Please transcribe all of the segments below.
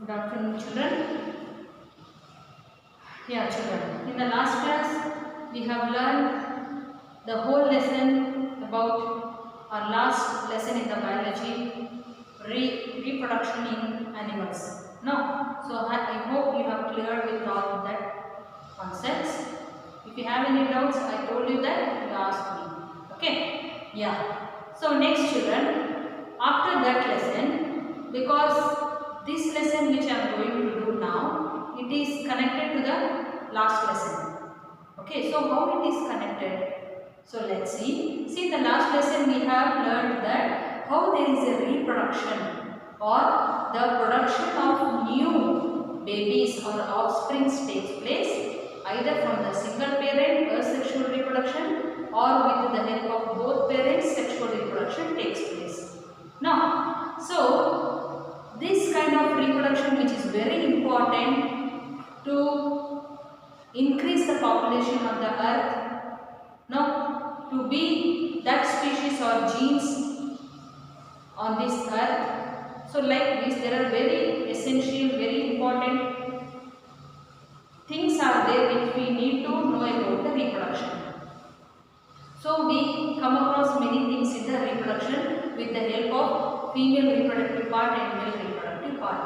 Good afternoon, children. Yeah, children. In the last class, we have learned the whole lesson about our last lesson in the biology, reproduction in animals. No, so I hope you have cleared with all of that concepts. If you have any doubts, I told you that you ask me. Okay? Yeah. So next, children, after that lesson, because this lesson which I am going to do now, it is connected to the last lesson. Okay, so how it is connected? So let's see. See, in the last lesson we have learned that how there is a reproduction or the production of new babies or offsprings takes place either from the single parent asexual reproduction or with the help of both parents sexual reproduction takes place. Now, so this kind of reproduction which is very important to increase the population of the earth, now to be that species or genes on this earth. So like this there are very essential, very important things are there which we need to know about the reproduction. So we come across many things in the reproduction with the help of female reproductive part and male reproductive part.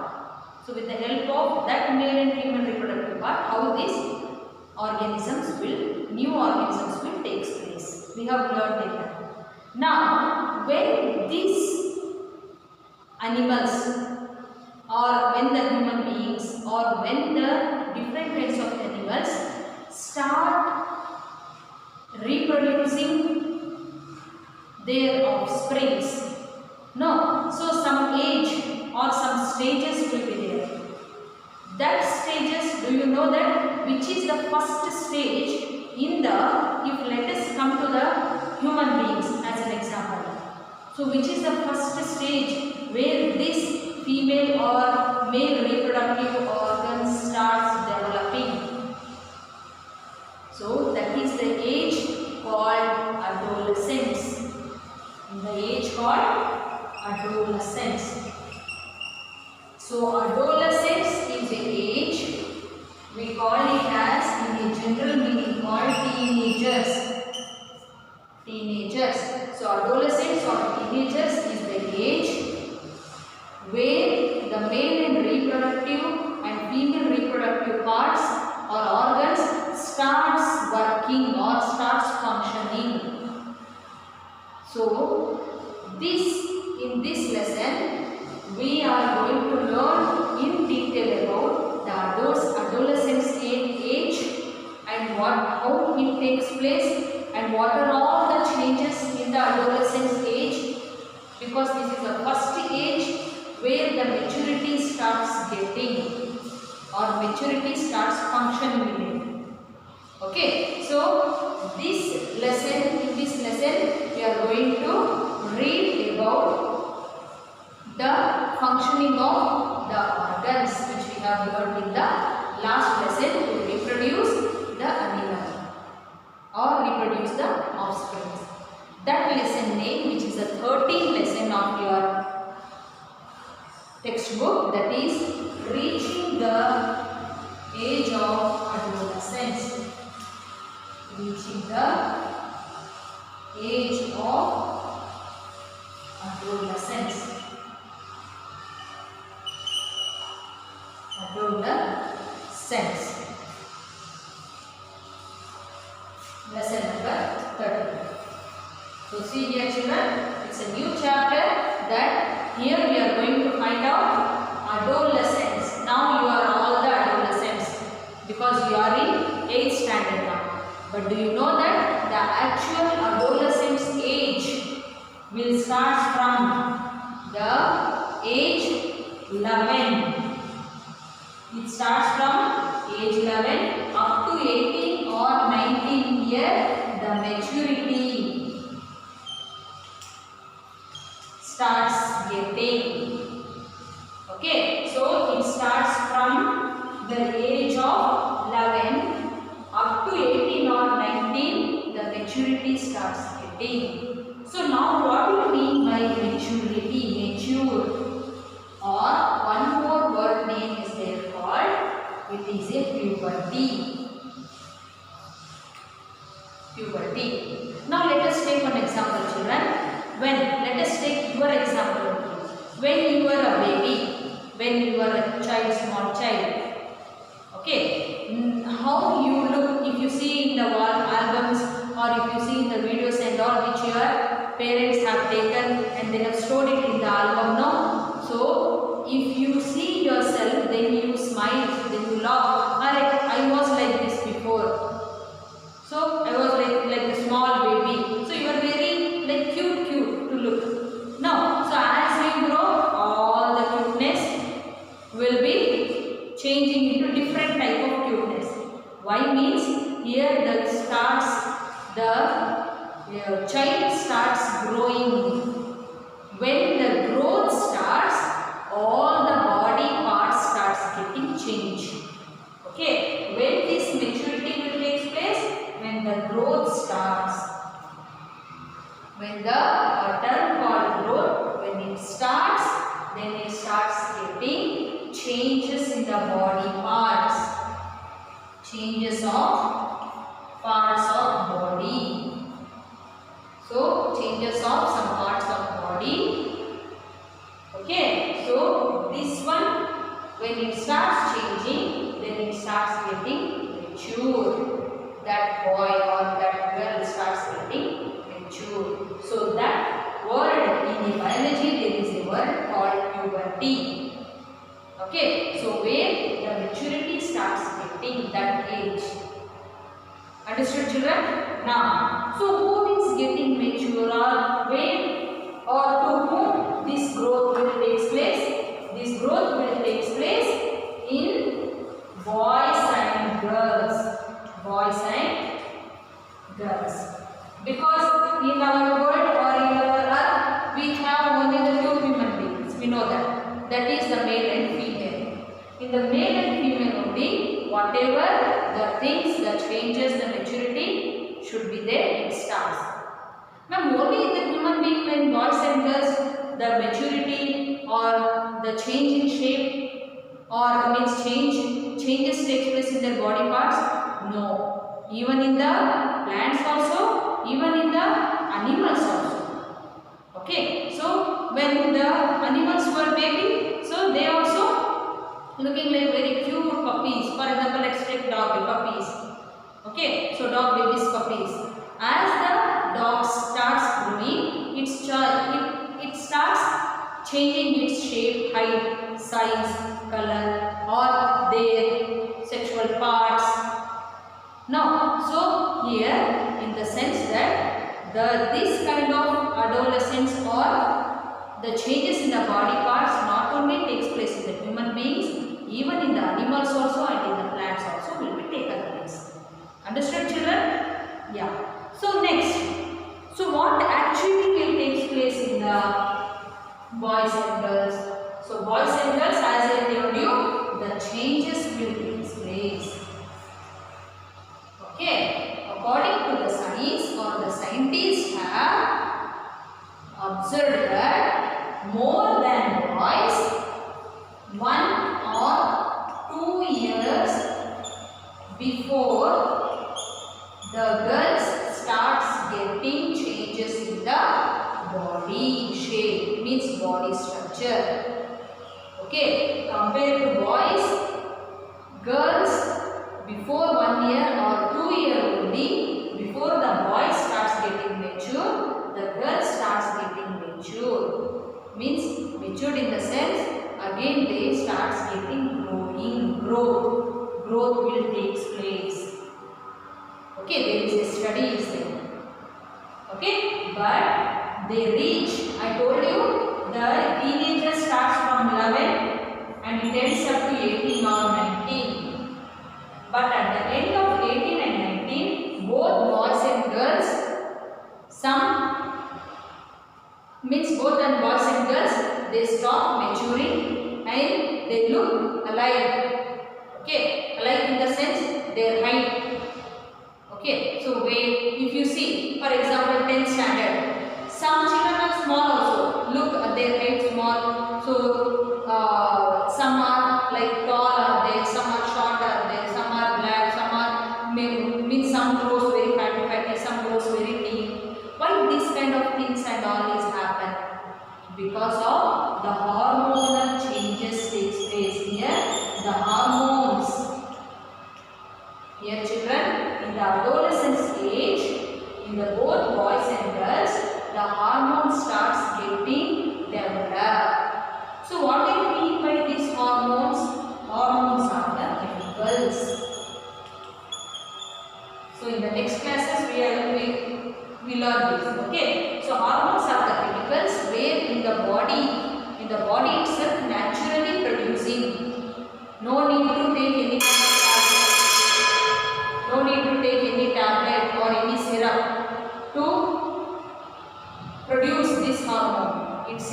So with the help of that male and female reproductive part, how these new organisms will take place. We have learned it. Now, when these animals or when the human beings or when the different kinds of animals start reproducing their offsprings. No, so some age or some stages will be there. That stages, do you know that which is the first stage in the, if let us come to the human beings as an example. So which is the first stage where this female or male reproductive organ starts developing? So that is the age called adolescence. The age called adolescence. So adolescence is the age, we call it as in a general meaning called teenagers. Teenagers. So adolescents or teenagers is the age where the male and reproductive and female reproductive parts or organs starts working or starts functioning. So in this lesson we are going to learn in detail about the adolescence age and how it takes place and what are all the changes in the adolescence age, because this is the first age where the maturity starts getting or maturity starts functioning in it. Okay, so in this lesson we are going to read about the functioning of the organs which we have learned in the last lesson to reproduce the animal or reproduce the offspring. That lesson name, which is the 13th lesson of your textbook, that is reaching the age of adolescence. Reaching the age of adolescence. Adolescence. Lesson number 13. So see here children, it's a new chapter that here we are going to find out adolescence. Now you are all the adolescents because you are in 8th standard now. But do you know that the actual adolescence age will start from the age 11. It starts from age 11 up to 18 or 19 year, the maturity starts getting. Okay, so it starts from the age of 11 up to 18 or 19, the maturity starts getting. So now what do you mean by maturity? Mature, or one more word name when you were a baby, when you were a child, small child. Okay, how you look if you see in the wall albums or if you see in the videos and all which your parents have taken and they have stored it in the album now. So if you see yourself, then you smile, then you laugh. I was like this before. So I was like a small baby. So you are very like cute to look. Now, so as we grow, all the cuteness will be changing into different type of cuteness. Why means here the child starts growing. When the growth starts, all the body parts starts getting changed. Okay, when this maturity will take place, when the growth starts. When the term called growth, when it starts, then it starts getting changes in the body parts. Changes of parts of body. So changes of some parts of body. Okay, so this one, when it starts changing, then it starts getting mature. That boy or that girl starts getting mature. So that word in the biology, there is a word called puberty. Okay, so where the maturity starts getting that age. Understood, children? Now, so who is getting mature or when or to whom this growth will take place? This growth will take place in boys and girls. Boys and girls. Because in our world or in our earth, we have only the two human beings. We know that. That is the male and female. In the male and female only, whatever the things, the changes, the maturity should be there, it starts. Now, only in the human being, when boys and girls, the maturity or the change in shape or means changes takes place in their body parts. No. Even in the plants also, even in the animals also. Okay. So when the animals were baby, so they also looking like very cute puppies. For example, let's take dog puppies. Okay. So dog babies puppies. As the dog starts growing, it starts changing its shape, height, size, color or their sexual parts. Now, so here in the sense that this kind of adolescence or the changes in the body parts not only takes place in the human beings, even in the animals also and in the plants also will be taken place. Understood, children? Yeah. So next, so what actually will take place in the boys and girls? So boys and girls, as I told you, the changes will take place. Okay, according to the science or the scientists have observed that more than boys, 1 or 2 years before the girls starts getting changes in the body shape, means body structure. Okay, compared to boys, girls before 1 year or 2 year only, before the boy starts getting mature, the girl starts getting mature. Means matured in the sense, again they starts getting growing, growth will take place. Okay, there is a study is there. Okay, but they reach, I told you, the teenager starts from 11 and it ends up to 18 or 19. But at the end of 18 and 19, both boys and girls, both and boys and girls, they stop maturing and they look alike. Okay, alike in the sense their height. Okay, so if you see, for example, 10th standard, some children are small also. Look at their height small. So some are like tall are there, some are short are there, some are black, some are means some grows very fatty, some grows very lean. Why these kind of things and all these happen? Because of the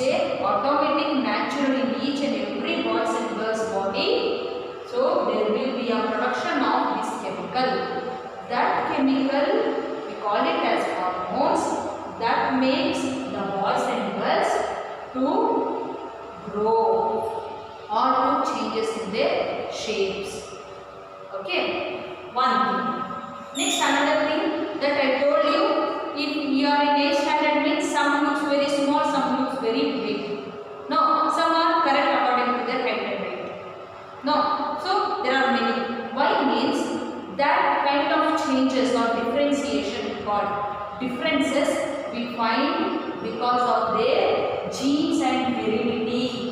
a automatic, natural in each and every boys and girls body. So there will be a production of this chemical. That chemical we call it as hormones, that makes the boys and girls to grow or to changes in their shapes. Okay, one thing. Next, another thing that I told you, if you are in 8th standard means some looks very small, some looks very big. No, some are correct according to their height and weight. No, so there are many. Why means that kind of changes or differentiation called differences we find because of their genes and heredity.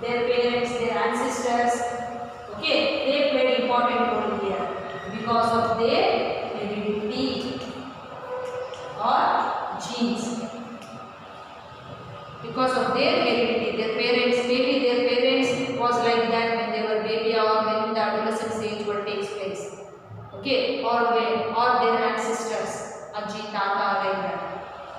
Their parents, their ancestors, okay, they played important role here because of their heredity or genes. Because of their heredity, their parents, maybe their parents was like that when they were baby or when the adolescence age what takes place. Okay, or their ancestors, Aji, Tata, like that.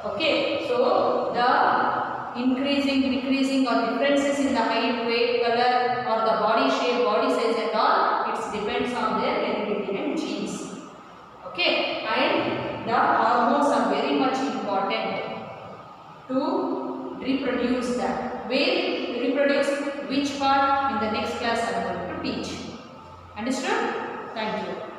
Okay, so the increasing, decreasing or differences in the height, weight, color or the body shape, body size and all, it depends on their heredity and genes. Okay, and the hormones are very much important to reproduce that. Where reproduce which part in the next class I am going to teach. Understood? Thank you.